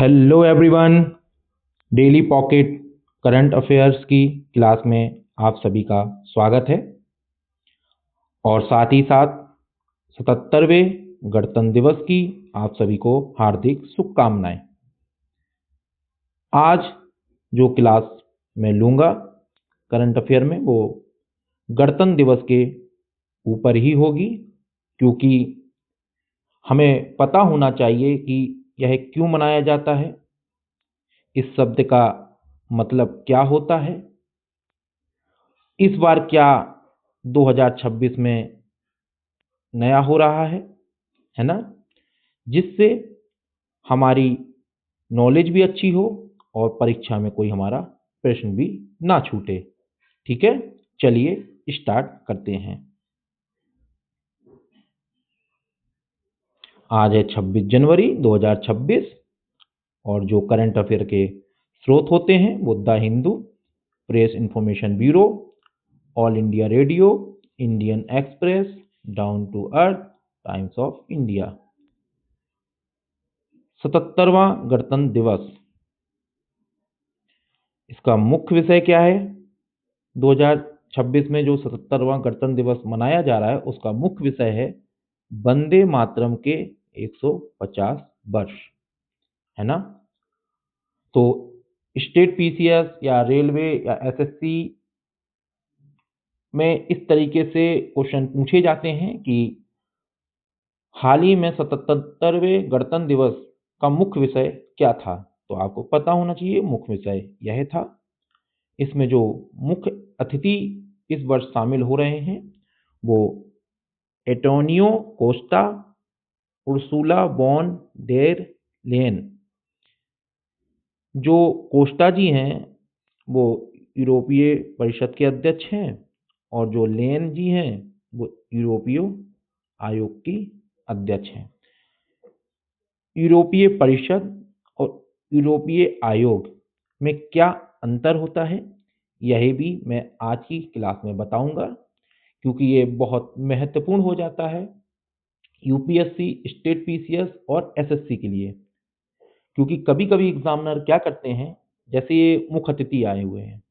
Hello everyone. Daily pocket current affairs की class में आप सभी का स्वागत है और साथ ही साथ 77वें गणतंत्र दिवस की आप सभी को हार्दिक शुभकामनाएं। आज जो क्लास मैं लूँगा करंट अफेयर में वो गणतंत्र दिवस के ऊपर ही होगी, क्योंकि हमें पता होना चाहिए कि यह क्यों मनाया जाता है, इस शब्द का मतलब क्या होता है, इस बार क्या 2026 में नया हो रहा है ना, जिससे हमारी नॉलेज भी अच्छी हो और परीक्षा में कोई हमारा प्रश्न भी ना छूटे। ठीक है, चलिए स्टार्ट करते हैं। आज है 26 जनवरी 2026 और जो करंट अफेयर के स्रोत होते हैं वो the Hindu, press information bureau, all India radio, Indian express, down to earth, times of India. 77वां गणतंत्र दिवस, इसका मुख्य विषय क्या है? 2026 में जो 77वां गणतंत्र दिवस मनाया जा रहा है उसका मुख्य विषय है वंदे मातरम के 150 वर्ष, है ना। तो स्टेट पीसीएस या रेलवे या एसएससी में इस तरीके से क्वेश्चन पूछे जाते हैं कि हाल ही में 77वें गणतंत्र दिवस का मुख्य विषय क्या था। तो आपको पता होना चाहिए मुख्य विषय यह था। इसमें जो मुख्य अतिथि इस वर्ष शामिल हो रहे हैं वो Antonio Costa, Ursula von der Leyen. जो कोस्टा जी हैं वो यूरोपीय परिषद के अध्यक्ष हैं और जो लेयन जी हैं वो यूरोपीय आयोग की अध्यक्ष हैं। यूरोपीय परिषद और यूरोपीय आयोग में क्या अंतर होता है यही भी मैं आज की क्लास में बताऊंगा, क्योंकि ये बहुत महत्वपूर्ण हो जाता है यूपीएससी, स्टेट पीसीएस और एसएससी के लिए। क्योंकि कभी कभी एग्जामिनर क्या करते हैं, जैसे ये मुख्य अतिथि आए हुए हैं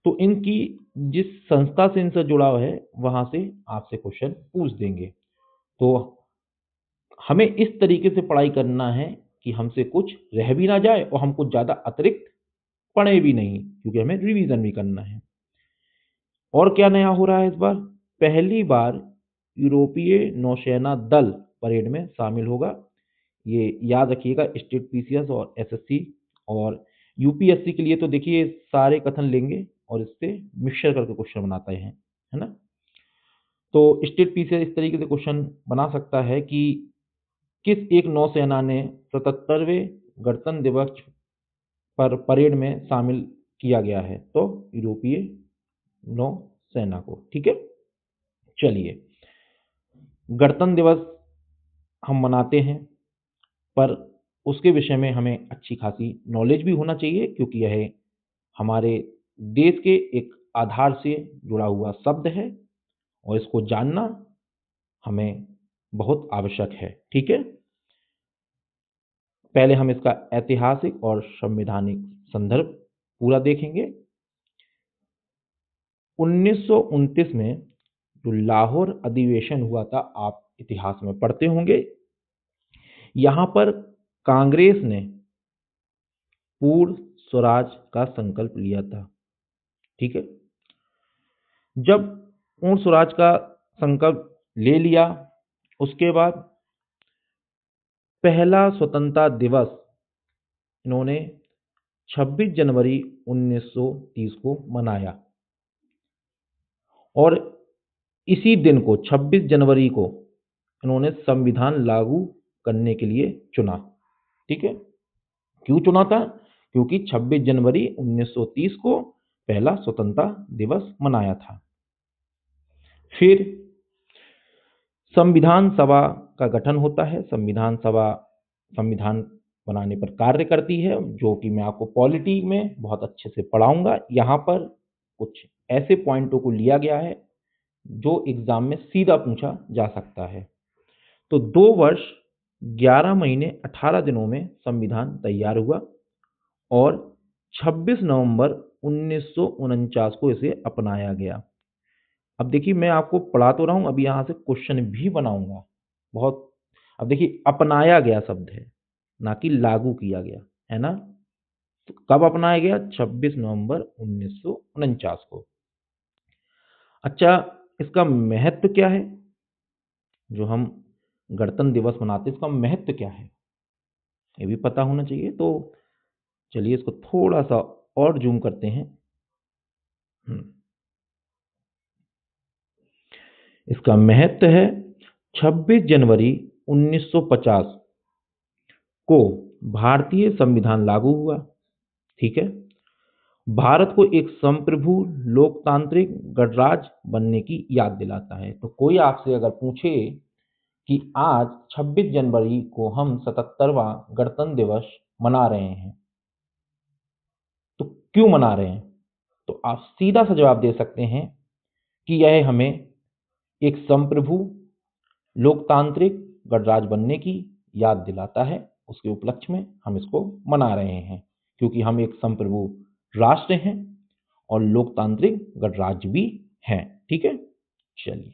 तो इनकी जिस संस्था से इनसे जुड़ाव है वहां से आपसे क्वेश्चन पूछ देंगे। तो हमें इस तरीके से पढ़ाई करना है कि हमसे कुछ रह भी ना जाए और हम कुछ ज़्यादा अतिरिक्त पढ़े भी नहीं, क्योंकि हमें रिवीजन भी करना है। और क्या नया हो रहा है इस बार? पहली बार यूरोपीय नौसेना दल परेड में शामिल होगा। ये याद रखिएगा, स्टेट पीसीएस और एसएससी और यूपीएससी के लिए तो देखिए सारे कथन लेंगे और इससे मिक्सचर करके क्वेश्चन बनाता है ना। तो स्टेट पीसीएस इस तरीके से क्वेश्चन बना सकता है कि किस एक नौसेना ने 77वें गणतंत्र दिवस पर परेड में शामिल किया गया है? तो यूरोपीय नौसेना को। ठीक है, चलिए गणतंत्र दिवस हम मनाते हैं पर उसके विषय में हमें अच्छी खासी नॉलेज भी होना चाहिए, क्योंकि यह हमारे देश के एक आधार से जुड़ा हुआ शब्द है और इसको जानना हमें बहुत आवश्यक है। ठीक है, पहले हम इसका ऐतिहासिक और संवैधानिक संदर्भ पूरा देखेंगे। 1929 में जो लाहौर अधिवेशन हुआ था, आप इतिहास में पढ़ते होंगे, यहां पर कांग्रेस ने पूर्ण स्वराज का संकल्प लिया था। ठीक है, जब पूर्ण स्वराज का संकल्प ले लिया उसके बाद पहला स्वतंत्रता दिवस इन्होंने 26 जनवरी 1930 को मनाया और इसी दिन को 26 जनवरी को इन्होंने संविधान लागू करने के लिए चुना। ठीक है, क्यों चुना था? क्योंकि 26 जनवरी 1930 को पहला स्वतंत्रता दिवस मनाया था। फिर संविधान सभा का गठन होता है। संविधान सभा संविधान बनाने पर कार्य करती है, जो कि मैं आपको पॉलिटी में बहुत अच्छे से पढ़ाऊंगा। यहाँ पर कुछ ऐसे पॉइंटों को लिया गया है जो एग्जाम में सीधा पूछा जा सकता है। तो 2 वर्ष 11 महीने 18 दिनों में संविधान तैयार हुआ और 26 नवंबर 1949 को इसे अपनाया गया। अब देखिए, मैं आपको पढ़ा तो रहा हूं, अभी यहां से क्वेश्चन भी बनाऊंगा बहुत। अब देखिए, अपनाया गया शब्द है, ना कि लागू किया गया, है ना। तो कब अपनाया गया? 26 नवंबर 1949 को। अच्छा, इसका महत्व क्या है? जो हम गणतंत्र दिवस मनाते हैं, इसका महत्व क्या है, ये भी पता होना चाहिए। तो चलिए इसको थोड़ा सा और जूम करते हैं। हम्म, इसका महत्व है 26 जनवरी 1950 को भारतीय संविधान लागू हुआ। ठीक है। भारत को एक संप्रभु लोकतांत्रिक गणराज्य बनने की याद दिलाता है। तो कोई आपसे अगर पूछे कि आज 26 जनवरी को हम 77वां गणतंत्र दिवस मना रहे हैं, तो क्यों मना रहे हैं, तो आप सीधा सा जवाब दे सकते हैं कि यह हमें एक संप्रभु लोकतांत्रिक गणराज्य बनने की याद दिलाता है। उसके उपलक्ष्य में हम इसको मना रहे हैं, क्योंकि हम एक संप्रभु राष्ट्र हैं और लोकतांत्रिक गणराज्य भी हैं। ठीक है। चलिए,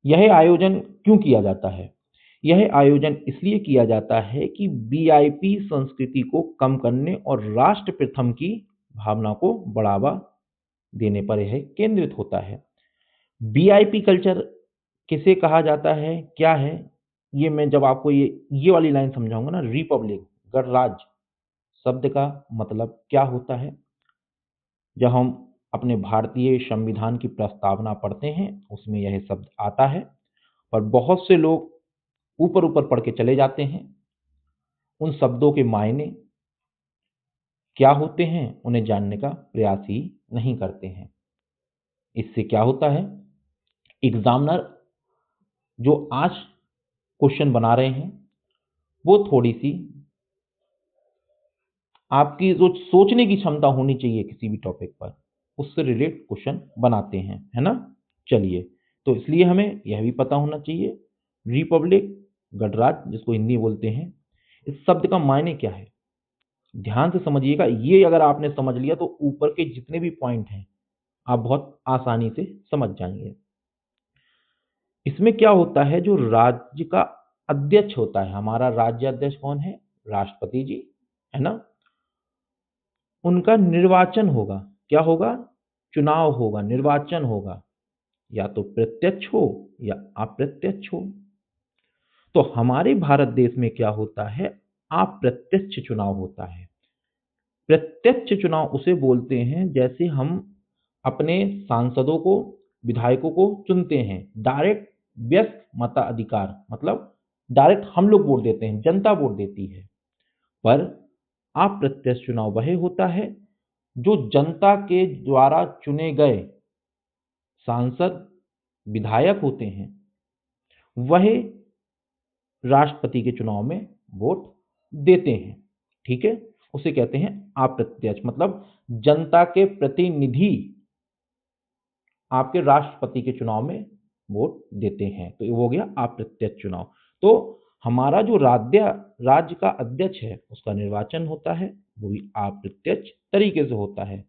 यह आयोजन क्यों किया जाता है? यह आयोजन इसलिए किया जाता है कि वीआईपी संस्कृति को कम करने और राष्ट्र प्रथम की भावना को बढ़ावा देने पर यह केंद्रित होता है। वीआईपी कल्चर किसे कहा जाता है, क्या है? ये मैं जब आपको ये वाली लाइन समझाऊंगा ना, रिपब्लिक, गणराज्य शब्द का मतलब क्या होता है, जब हम अपने भारतीय संविधान की प्रस्तावना पढ़ते हैं उसमें यह शब्द आता है। पर बहुत से लोग ऊपर ऊपर पढ़ के चले जाते हैं, उन शब्दों के मायने क्या होते हैं उन्हें जानने का प्रयास ही नहीं करते हैं। इससे क्या होता है, एग्जामिनर जो आज क्वेश्चन बना रहे हैं वो थोड़ी सी आपकी जो सोचने की क्षमता होनी चाहिए किसी भी टॉपिक पर, उससे रिलेट क्वेश्चन बनाते हैं, है ना। चलिए, तो इसलिए हमें यह भी पता होना चाहिए रिपब्लिक, गणराज्य जिसको हिंदी बोलते हैं, इस शब्द का मायने क्या है। ध्यान से समझिएगा, ये अगर आपने समझ लिया तो ऊपर के जितने भी पॉइंट हैं आप बहुत आसानी से समझ जाएंगे। इसमें क्या होता है, जो राज्य का अध्यक्ष होता है, हमारा राज्य अध्यक्ष कौन है? राष्ट्रपति जी, है ना। उनका निर्वाचन होगा। क्या होगा? चुनाव होगा, निर्वाचन होगा, या तो प्रत्यक्ष हो या अप्रत्यक्ष हो। तो हमारे भारत देश में क्या होता है, अप्रत्यक्ष चुनाव होता है। प्रत्यक्ष चुनाव उसे बोलते हैं जैसे हम अपने सांसदों को, विधायकों को चुनते हैं, डायरेक्ट व्यस्क मताधिकार, मतलब डायरेक्ट हम लोग वोट देते हैं, जनता वोट देती है। पर अप्रत्यक्ष चुनाव वह होता है जो जनता के द्वारा चुने गए सांसद, विधायक होते हैं, वह राष्ट्रपति के चुनाव में वोट देते हैं। ठीक है। उसे कहते हैं अप्रत्यक्ष, मतलब जनता के प्रतिनिधि आपके राष्ट्रपति के चुनाव में वोट देते हैं, तो ये हो गया अप्रत्यक्ष चुनाव। तो हमारा जो राज्य का अध्यक्ष है उसका निर्वाचन होता है, वो भी अप्रत्यक्ष तरीके से होता है।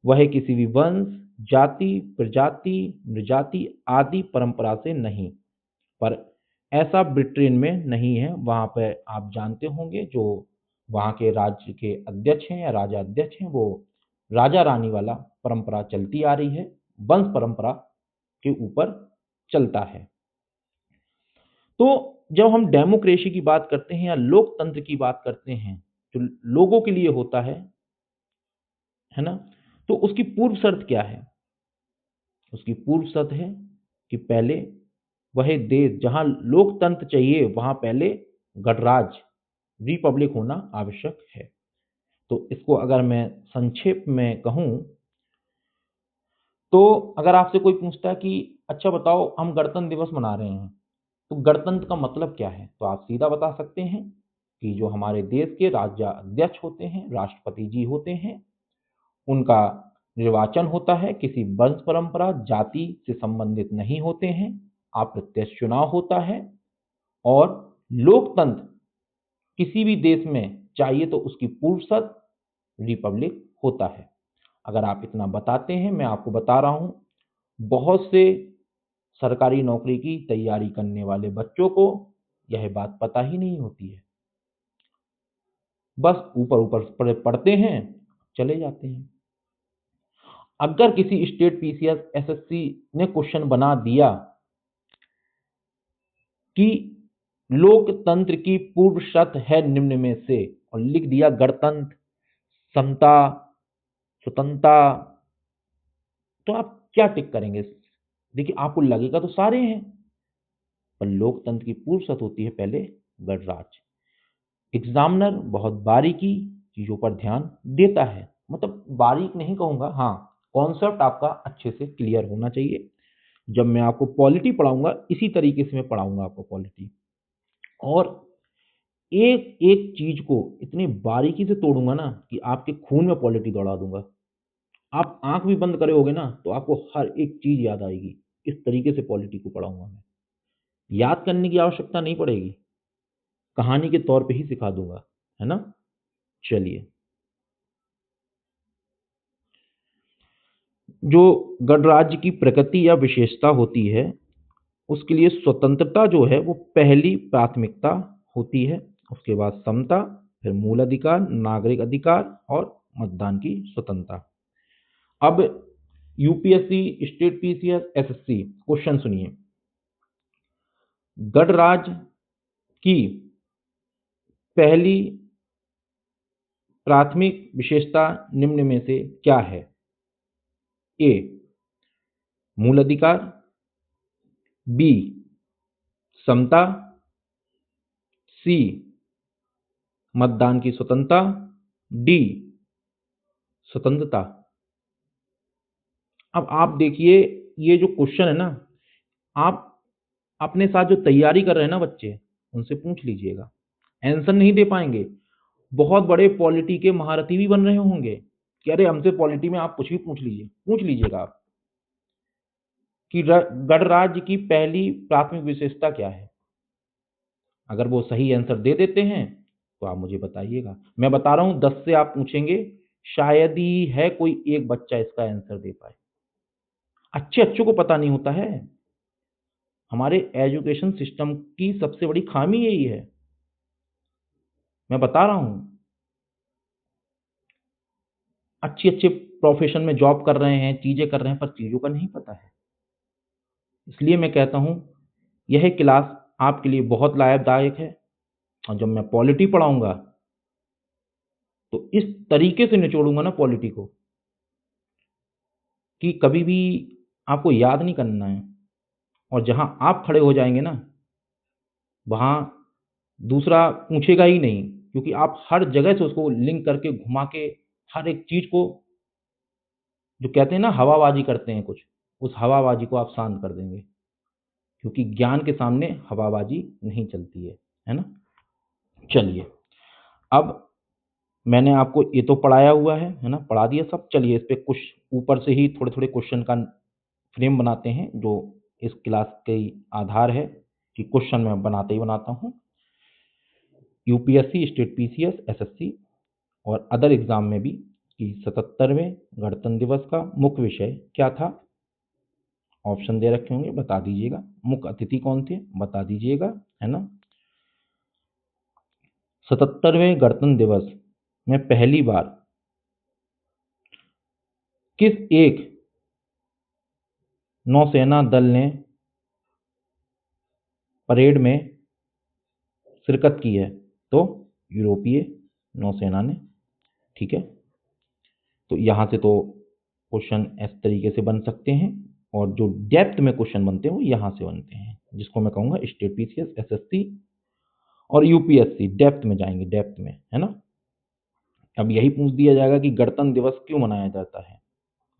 वह किसी भी वंश, जाति, प्रजाति, नृजाति आदि परंपरा से नहीं। पर ऐसा ब्रिटेन में नहीं है, वहां पे आप जानते होंगे जो वहां के राज्य के अध्यक्ष हैं या राजा अध्यक्ष हैं, वो राजा रानी वाला परंपरा चलती आ रही है, वंश परंपरा के ऊपर चलता है। तो जब हम डेमोक्रेसी की बात करते हैं या लोकतंत्र की बात करते हैं, जो लोगों के लिए होता है ना, तो उसकी पूर्व शर्त क्या है? उसकी पूर्व शर्त है कि पहले वह देश जहां लोकतंत्र चाहिए वहां पहले गणराज्य, रिपब्लिक होना आवश्यक है। तो इसको अगर मैं संक्षेप में कहूं, तो अगर आपसे कोई पूछता है कि अच्छा बताओ हम गणतंत्र दिवस मना रहे हैं, तो गणतंत्र का मतलब क्या है, तो आप सीधा बता सकते हैं कि जो हमारे देश के राज्य अध्यक्ष होते हैं, राष्ट्रपति जी होते हैं, उनका निर्वाचन होता है, किसी वंश परंपरा जाति से संबंधित नहीं होते हैं, अप्रत्यक्ष चुनाव होता है, और लोकतंत्र किसी भी देश में चाहिए तो उसकी पूर्वशर्त रिपब्लिक होता है। अगर आप इतना बताते हैं, मैं आपको बता रहा हूं, बहुत से सरकारी नौकरी की तैयारी करने वाले बच्चों को यह बात पता ही नहीं होती है। बस ऊपर ऊपर पढ़ते हैं, चले जाते हैं। अगर किसी स्टेट पीसीएस एसएससी ने क्वेश्चन बना दिया कि लोकतंत्र की पूर्व शर्त है निम्न में से, और लिख दिया गणतंत्र, समता, स्वतंत्रता, तो आप क्या टिक करेंगे? देखिए, आपको लगेगा तो सारे हैं, पर लोकतंत्र की पूर्व शर्त होती है पहले गणराज्य। एग्जामिनर बहुत बारीकी चीजों पर ध्यान देता है, मतलब बारीक नहीं कहूंगा, हाँ, कॉन्सेप्ट आपका अच्छे से क्लियर होना चाहिए। जब मैं आपको पॉलिटी पढ़ाऊंगा इसी तरीके से मैं पढ़ाऊंगा आपको पॉलिटी, और एक एक चीज को इतनी बारीकी से तोड़ूंगा ना कि आपके खून में पॉलिटी दौड़ा दूंगा। आप आंख भी बंद करे होगे ना तो आपको हर एक चीज याद आएगी। इस तरीके से पॉलिटी को पढ़ाऊंगा मैं। याद करने की आवश्यकता नहीं पड़ेगी, कहानी के तौर पे ही सिखा दूंगा, है ना। चलिए, जो गणराज्य की प्रकृति या विशेषता होती है, उसके लिए स्वतंत्रता जो है वो पहली प्राथमिकता होती है। उसके बाद समता, फिर मूल अधिकार, नागरिक अधिकार और मतदान की स्वतंत्रता। अब UPSC, state PCS, SSC question सुनिए। गणराज्य की पहली प्राथमिक विशेषता निम्न में से क्या है? ए, मूल अधिकार, बी, समता, सी, मतदान की स्वतंत्रता, डी, स्वतंत्रता। अब आप देखिए, ये जो क्वेश्चन है ना, आप अपने साथ जो तैयारी कर रहे हैं ना बच्चे, उनसे पूछ लीजिएगा, आंसर नहीं दे पाएंगे। बहुत बड़े पॉलिटी के महारथी भी बन रहे होंगे कि अरे हमसे पॉलिटी में आप कुछ भी पूछ लीजिएगा आप कि गणराज्य की पहली प्राथमिक विशेषता क्या है। अगर वो सही आंसर दे देते हैं तो आप मुझे बताइएगा। मैं बता रहा हूं, 10 से आप पूछेंगे, शायद ही है कोई एक बच्चा इसका आंसर दे पाए। अच्छे अच्छों को पता नहीं होता है। हमारे एजुकेशन सिस्टम की सबसे बड़ी खामी यही है, मैं बता रहा हूं। अच्छे अच्छे प्रोफेशन में जॉब कर रहे हैं, चीजें कर रहे हैं, पर चीजों का नहीं पता है। इसलिए मैं कहता हूं, यह क्लास आपके लिए बहुत लाभदायक है, और जब मैं पॉलिटी पढ़ाऊंगा तो इस तरीके से निचोड़ूंगा ना पॉलिटी को कि कभी भी आपको याद नहीं करना है, और जहां आप खड़े हो जाएंगे ना, वहां दूसरा पूछेगा ही नहीं, क्योंकि आप हर जगह से उसको लिंक करके घुमा के हर एक चीज को, जो कहते हैं ना हवाबाजी करते हैं कुछ, उस हवाबाजी को आप शांत कर देंगे, क्योंकि ज्ञान के सामने हवाबाजी नहीं चलती है ना। चलिए, अब मैंने आपको ये तो पढ़ाया हुआ है ना, पढ़ा दिया सब। चलिए, इस पे कुछ ऊपर से ही थोड़े थोड़े क्वेश्चन का फ्रेम बनाते हैं, जो इस क्लास के आधार है कि क्वेश्चन मैं बनाते ही बनाता हूँ। यूपीएससी, स्टेट पीसीएस, एसएससी और अदर एग्जाम में भी कि 77वें गणतंत्र दिवस का मुख्य विषय क्या था। ऑप्शन दे रखे होंगे, बता दीजिएगा। मुख्य अतिथि कौन थे, बता दीजिएगा, है ना। 77वें गणतंत्र दिवस में पहली बार किस एक नौसेना दल ने परेड में शिरकत की है? तो यूरोपीय नौसेना ने। ठीक है, तो यहां से तो क्वेश्चन इस तरीके से बन सकते हैं, और जो डेप्थ में क्वेश्चन बनते हैं वो यहां से बनते हैं, जिसको मैं कहूंगा स्टेट पीसीएस, एसएससी और यूपीएससी डेप्थ में जाएंगे, डेप्थ में, है ना। अब यही पूछ दिया जाएगा कि गणतंत्र दिवस क्यों मनाया जाता है।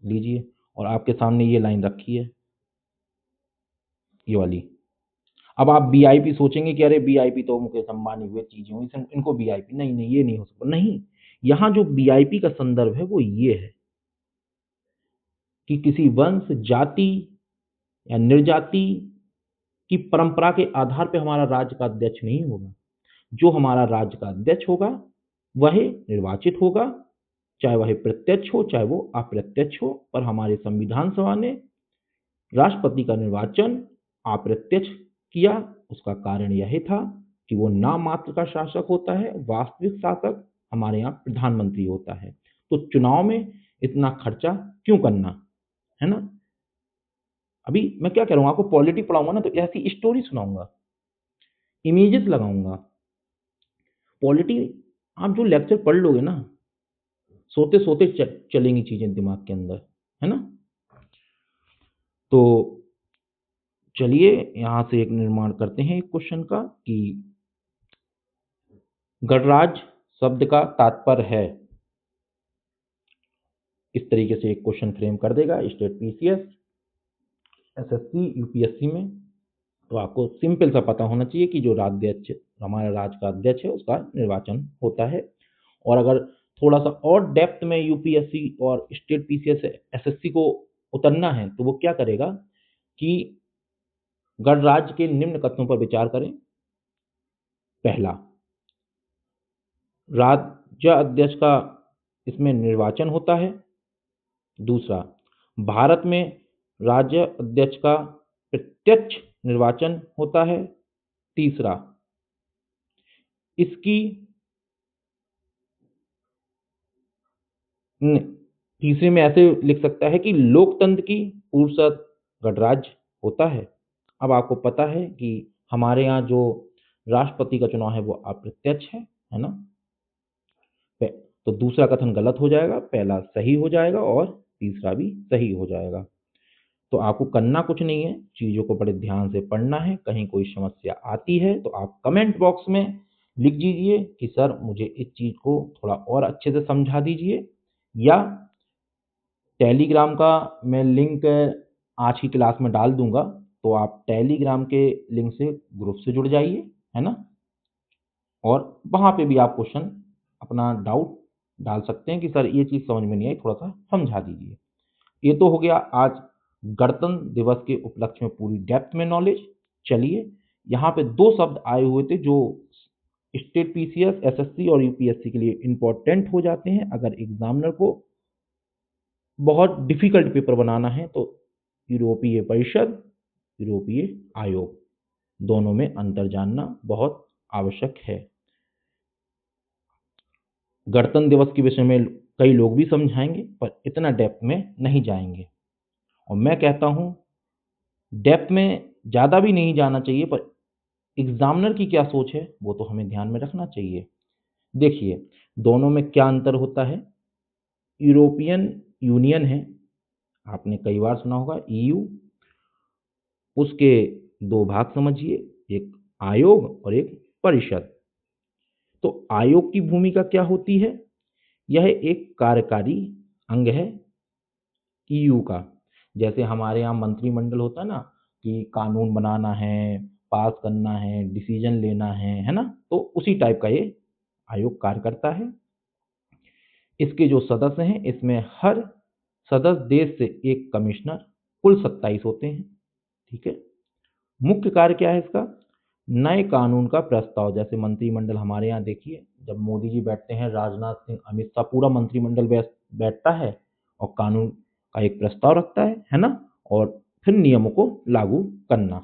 लीजिए, और आपके सामने ये लाइन रखी है, ये वाली। अब आप वीआईपी सोचेंगे कि अरे वीआईपी तो मुकेश अंबानी हुए, चीजें हुई, इनको वीआईपी, नहीं नहीं, ये नहीं हो सकता। नहीं, यहाँ जो वीआईपी का संदर्भ है वो ये है कि किसी वंश, जाति या निर्जाति कि परंपरा के आधार पे हमारा राज्य का अध्यक्ष नहीं होगा। जो हमारा राज्य का अध्यक्ष होगा वह निर्वाचित होगा, चाहे वह प्रत्यक्ष हो चाहे वो अप्रत्यक्ष हो। पर हमारे संविधान सभा ने राष्ट्रपति का निर्वाचन अप्रत्यक्ष किया। उसका कारण यह था कि वो नाम मात्र का शासक होता है, वास्तविक शासक हमारे यहाँ प्रधानमंत्री होता है। तो चुनाव में इतना खर्चा क्यों करना, है ना। अभी मैं क्या करूँगा, आपको पॉलिटी पढ़ाऊंगा ना तो ऐसी स्टोरी सुनाऊंगा, इमेजेस लगाऊंगा। पॉलिटी आप जो लेक्चर पढ़ लोगे ना, सोते सोते चलेंगी चीजें दिमाग के अंदर, है ना। तो चलिए यहां से एक निर्माण करते हैं एक क्वेश्चन का कि गणराज्य शब्द का तात्पर्य है। इस तरीके से एक क्वेश्चन फ्रेम कर देगा स्टेट पीसीएस, एसएससी, यूपीएससी में। तो आपको सिंपल सा पता होना चाहिए कि जो राज्याध्यक्ष हमारा राज्य का अध्यक्ष है उसका निर्वाचन होता है। और अगर थोड़ा सा और डेप्थ में यूपीएससी और स्टेट पीसीएस एसएससी को उतरना है तो वो क्या करेगा कि गणराज्य के निम्न कथनों पर विचार करें। पहला, राज्य अध्यक्ष का इसमें निर्वाचन होता है। दूसरा, भारत में राज्य अध्यक्ष का प्रत्यक्ष निर्वाचन होता है। तीसरा, इसकी तीसरे में ऐसे लिख सकता है कि लोकतंत्र की पूर्वशर्त गणराज्य होता है। अब आपको पता है कि हमारे यहाँ जो राष्ट्रपति का चुनाव है वो अप्रत्यक्ष है ना। तो दूसरा कथन गलत हो जाएगा, पहला सही हो जाएगा और तीसरा भी सही हो जाएगा। तो आपको करना कुछ नहीं है, चीज़ों को बड़े ध्यान से पढ़ना है। कहीं कोई समस्या आती है तो आप कमेंट बॉक्स में लिख दीजिए कि सर मुझे इस चीज़ को थोड़ा और अच्छे से समझा दीजिए, या टेलीग्राम का मैं लिंक आज की क्लास में डाल दूंगा, तो आप टेलीग्राम के लिंक से ग्रुप से जुड़ जाइए, है ना। और वहाँ पे भी आप क्वेश्चन अपना डाउट डाल सकते हैं कि सर ये चीज़ समझ में नहीं आई, थोड़ा सा समझा दीजिए। ये तो हो गया आज गणतंत्र दिवस के उपलक्ष्य में पूरी डेप्थ में नॉलेज। चलिए यहाँ पे दो शब्द आए हुए थे जो स्टेट पीसीएस, एसएससी और यूपीएससी के लिए इंपॉर्टेंट हो जाते हैं। अगर एग्जामिनर को बहुत डिफिकल्ट पेपर बनाना है तो यूरोपीय परिषद, यूरोपीय आयोग, दोनों में अंतर जानना बहुत आवश्यक है। गणतंत्र दिवस के विषय में कई लोग भी समझाएंगे पर इतना डेप्थ में नहीं जाएंगे। और मैं कहता हूं डेप्थ में ज़्यादा भी नहीं जाना चाहिए, पर एग्जामिनर की क्या सोच है वो तो हमें ध्यान में रखना चाहिए। देखिए दोनों में क्या अंतर होता है। यूरोपियन यूनियन है, आपने कई बार सुना होगा ईयू, उसके दो भाग समझिए, एक आयोग और एक परिषद। तो आयोग की भूमिका क्या होती है, यह एक कार्यकारी अंग है ईयू का। जैसे हमारे यहाँ मंत्रिमंडल होता है ना, कि कानून बनाना है, पास करना है, डिसीजन लेना है ना। तो उसी टाइप का ये आयोग कार्य करता है। इसके जो सदस्य हैं इसमें हर सदस्य देश से एक कमिश्नर, कुल 27 होते हैं, ठीक है। मुख्य कार्य क्या है इसका, नए कानून का प्रस्ताव। जैसे मंत्रिमंडल हमारे यहाँ देखिए, जब मोदी जी बैठते हैं, राजनाथ सिंह, अमित शाह, पूरा मंत्रिमंडल बैठता है और कानून का एक प्रस्ताव रखता है ना। और फिर नियमों को लागू करना,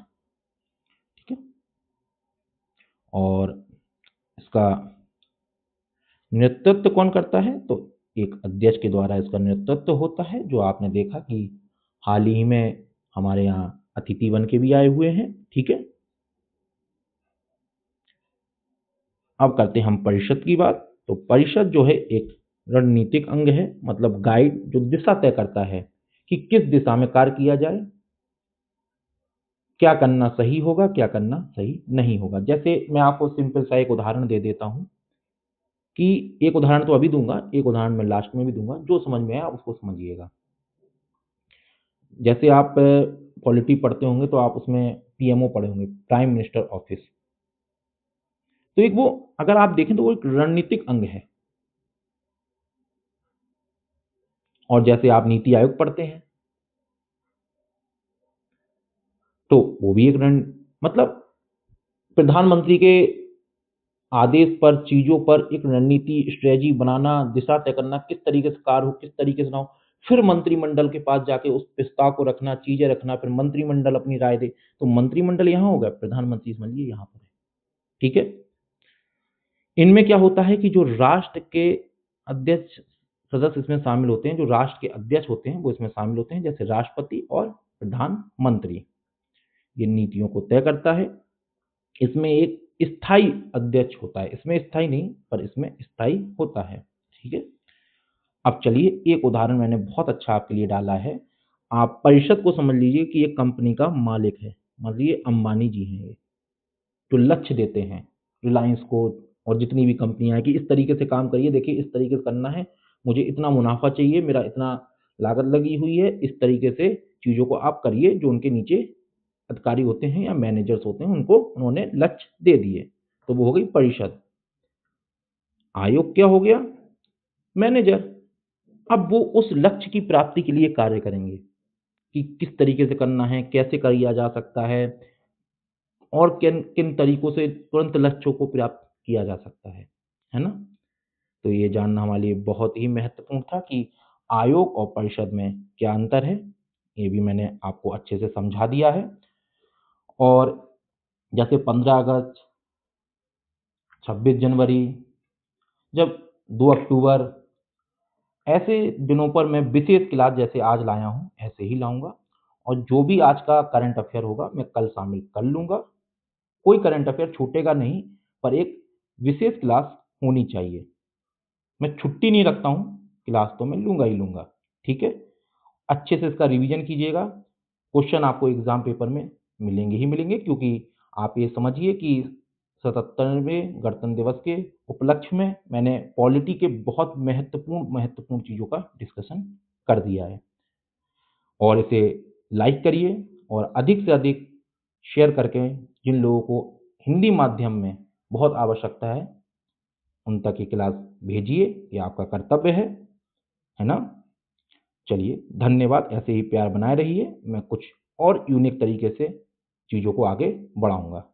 ठीक है। और इसका नेतृत्व कौन करता है, तो एक अध्यक्ष के द्वारा इसका नेतृत्व होता है, जो आपने देखा कि हाल ही में हमारे यहाँ अतिथि बन के भी आए हुए हैं, ठीक है। अब करते हैं हम परिषद की बात। तो परिषद जो है एक रणनीतिक अंग है, मतलब गाइड, जो दिशा तय करता है कि किस दिशा में कार्य किया जाए, क्या करना सही होगा, क्या करना सही नहीं होगा। जैसे मैं आपको सिंपल सा एक उदाहरण दे देता हूं, कि एक उदाहरण तो अभी दूंगा, एक उदाहरण मैं लास्ट में भी दूंगा, जो समझ में आया उसको समझिएगा। जैसे आप पॉलिटी पढ़ते होंगे तो आप उसमें पीएमओ पढ़े होंगे, प्राइम मिनिस्टर ऑफिस। तो एक वो, अगर आप देखें तो वो एक रणनीतिक अंग है। और जैसे आप नीति आयोग पढ़ते हैं तो वो भी एक मतलब प्रधानमंत्री के आदेश पर, चीज़ों पर एक रणनीति, स्ट्रेटजी बनाना, दिशा तय करना, किस तरीके से कार्य हो, किस तरीके से ना हो, फिर मंत्रिमंडल के पास जाके उस प्रस्ताव को रखना, चीज़ें रखना, फिर मंत्रिमंडल अपनी राय दे। तो मंत्रिमंडल यहाँ हो गया, प्रधानमंत्री समझ लीजिए यहाँ पर है, ठीक है? इनमें क्या होता है कि जो राष्ट्र के अध्यक्ष सदस्य इसमें शामिल होते हैं, जो राष्ट्र के अध्यक्ष होते हैं, वो इसमें शामिल होते हैं, जैसे राष्ट्रपति और प्रधानमंत्री। ये नीतियों को तय करता है। इसमें एक स्थायी अध्यक्ष होता है, इसमें स्थायी नहीं, पर इसमें स्थायी होता है, ठीक है? अब चलिए एक उदाहरण मैंने बहुत अच्छा आपके लिए डाला है। आप परिषद को समझ लीजिए कि एक कंपनी का मालिक है, मान लीजिए अंबानी जी हैं ये, जो लक्ष्य देते हैं रिलायंस को और जितनी भी कंपनियां हैं कि इस तरीके से काम करिए, देखिए इस तरीके से करना है, मुझे इतना मुनाफा चाहिए, मेरा इतना लागत लगी हुई है, इस तरीके से चीज़ों को आप करिए। जो उनके नीचे अधिकारी होते हैं या मैनेजर्स होते हैं, उनको उन्होंने लक्ष्य दे दिए, तो वो हो गई परिषद। आयोग क्या हो गया? मैनेजर। अब वो उस लक्ष्य की प्राप्ति के लिए कार्य करेंगे कि किस तरीके से करना है, कैसे किया जा सकता है और किन किन तरीकों से तुरंत लक्ष्यों को प्राप्त किया जा सकता है ना? तो ये जानना हमारे लिए बहुत ही महत्वपूर्ण था कि आयोग और परिषद में क्या अंतर है। ये भी मैंने आपको अच्छे से समझा दिया है। और जैसे 15 अगस्त, 26 जनवरी, जब 2 अक्टूबर, ऐसे दिनों पर मैं विशेष क्लास जैसे आज लाया हूँ, ऐसे ही लाऊँगा और जो भी आज का करंट अफ़ेयर होगा, मैं कल शामिल कर लूँगा। कोई करंट अफ़ेयर छूटेगा नहीं, पर एक विशेष क्लास होनी चाहिए। मैं छुट्टी नहीं रखता हूँ, क्लास तो मैं लूँगा ही लूँगा, ठीक है? अच्छे से इसका रिवीजन कीजिएगा। क्वेश्चन आपको एग्ज़ाम पेपर में मिलेंगे ही मिलेंगे, क्योंकि आप ये समझिए कि 77वें गणतंत्र दिवस के उपलक्ष्य में मैंने पॉलिटी के बहुत महत्वपूर्ण चीज़ों का डिस्कशन कर दिया है। और इसे लाइक करिए और अधिक से अधिक शेयर करके जिन लोगों को हिंदी माध्यम में बहुत आवश्यकता है, उन तक ये क्लास भेजिए, ये आपका कर्तव्य है ना? चलिए धन्यवाद, ऐसे ही प्यार बनाए रहिए। मैं कुछ और यूनिक तरीके से चीज़ों को आगे बढ़ाऊँगा।